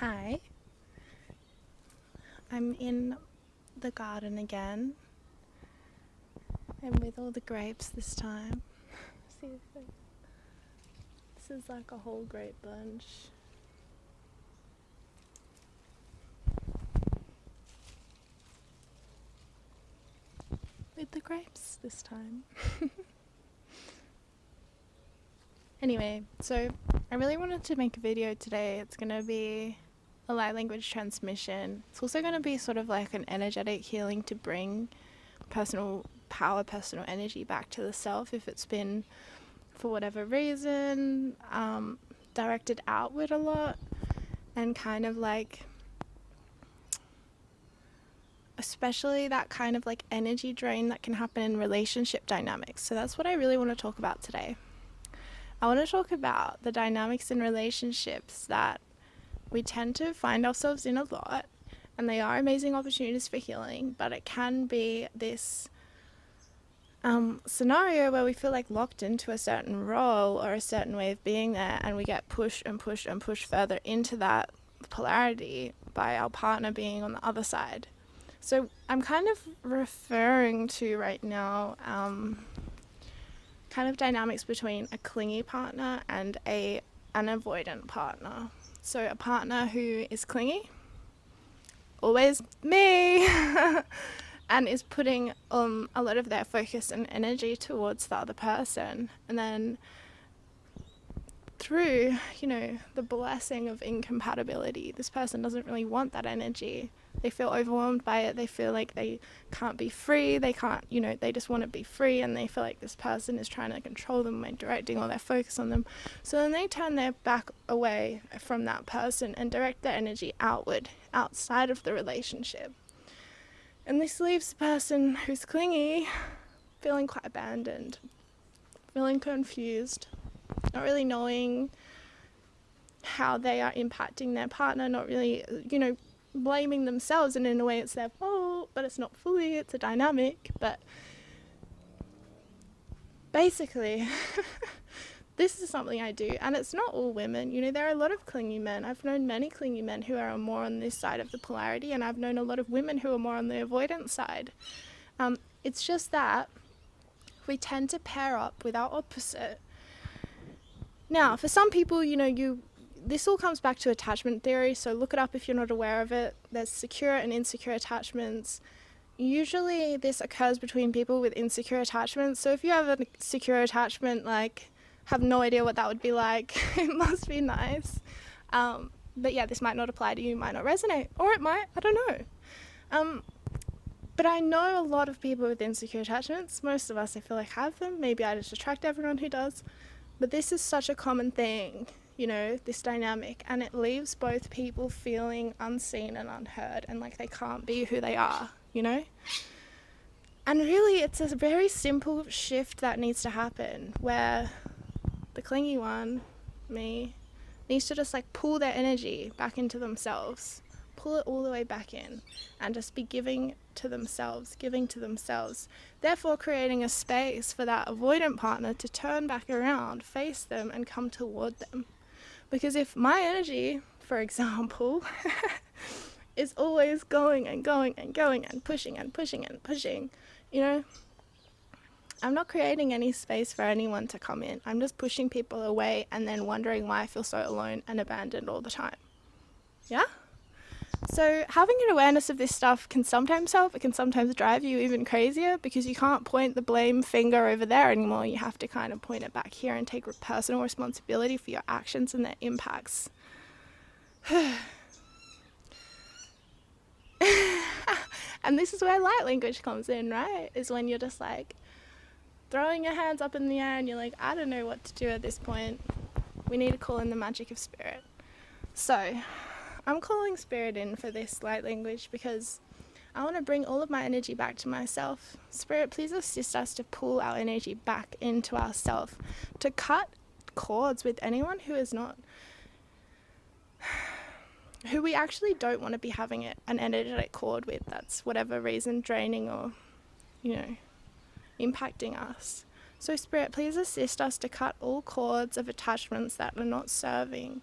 Hi, I'm in the garden again. I'm with all the grapes this time. See this is like a whole grape bunch. With the grapes this time. Anyway, so I really wanted to make a video today. It's going to be a light language transmission. It's also going to be sort of like an energetic healing to bring personal power, personal energy back to the self if it's been, for whatever reason, directed outward a lot, and kind of like, especially that kind of like energy drain that can happen in relationship dynamics. So that's what I really want to talk about today. I want to talk about the dynamics in relationships that we tend to find ourselves in a lot, and they are amazing opportunities for healing, but it can be this scenario where we feel like locked into a certain role or a certain way of being there, and we get pushed and pushed and pushed further into that polarity by our partner being on the other side. So I'm kind of referring to right now kind of dynamics between a clingy partner and an avoidant partner. So a partner who is clingy, always me, and is putting a lot of their focus and energy towards the other person. And then through, the blessing of incompatibility, this person doesn't really want that energy. They feel overwhelmed by it. They feel like they can't be free. They can't, they just want to be free, and they feel like this person is trying to control them and directing all their focus on them. So then they turn their back away from that person and direct their energy outward, outside of the relationship. And this leaves the person who's clingy feeling quite abandoned, feeling confused, not really knowing how they are impacting their partner, not really, blaming themselves, and in a way it's their fault, but it's not fully, it's a dynamic. But basically, this is something I do, and it's not all women. There are a lot of clingy men. I've known many clingy men who are more on this side of the polarity, and I've known a lot of women who are more on the avoidance side. It's just that we tend to pair up with our opposite. Now, for some people, this all comes back to attachment theory, so look it up if you're not aware of it. There's secure and insecure attachments. Usually this occurs between people with insecure attachments. So if you have a secure attachment, have no idea what that would be like, it must be nice. But yeah, this might not apply to you, might not resonate, or it might, I don't know. But I know a lot of people with insecure attachments. Most of us, I feel like, have them. Maybe I just attract everyone who does. But this is such a common thing, this dynamic, and it leaves both people feeling unseen and unheard, and like they can't be who they are, And really, it's a very simple shift that needs to happen, where the clingy one, me, needs to just pull their energy back into themselves, pull it all the way back in, and just be giving to themselves, therefore creating a space for that avoidant partner to turn back around, face them, and come toward them. Because if my energy, for example, is always going and going and going and pushing and pushing and pushing, I'm not creating any space for anyone to come in. I'm just pushing people away and then wondering why I feel so alone and abandoned all the time. Yeah? So having an awareness of this stuff can sometimes help. It can sometimes drive you even crazier, because you can't point the blame finger over there anymore. You have to kind of point it back here and take personal responsibility for your actions and their impacts. And this is where light language comes in, right? Is when you're just throwing your hands up in the air and you're like, I don't know what to do at this point. We need to call in the magic of spirit. So I'm calling spirit in for this light language because I want to bring all of my energy back to myself. Spirit, please assist us to pull our energy back into ourself, to cut cords with anyone who is not, who we actually don't want to be having an energetic cord with, that's whatever reason draining or, impacting us. So Spirit, please assist us to cut all cords of attachments that are not serving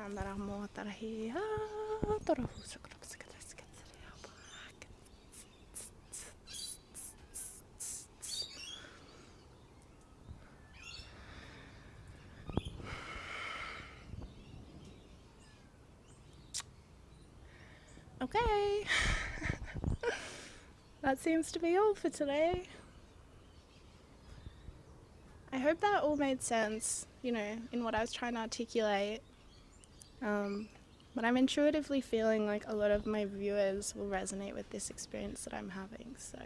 andara mo tarahi. Okay. That seems to be all for today. I hope that all made sense, you know, in what I was trying to articulate. But I'm intuitively feeling like a lot of my viewers will resonate with this experience that I'm having. So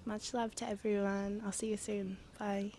much love to everyone. I'll see you soon. Bye.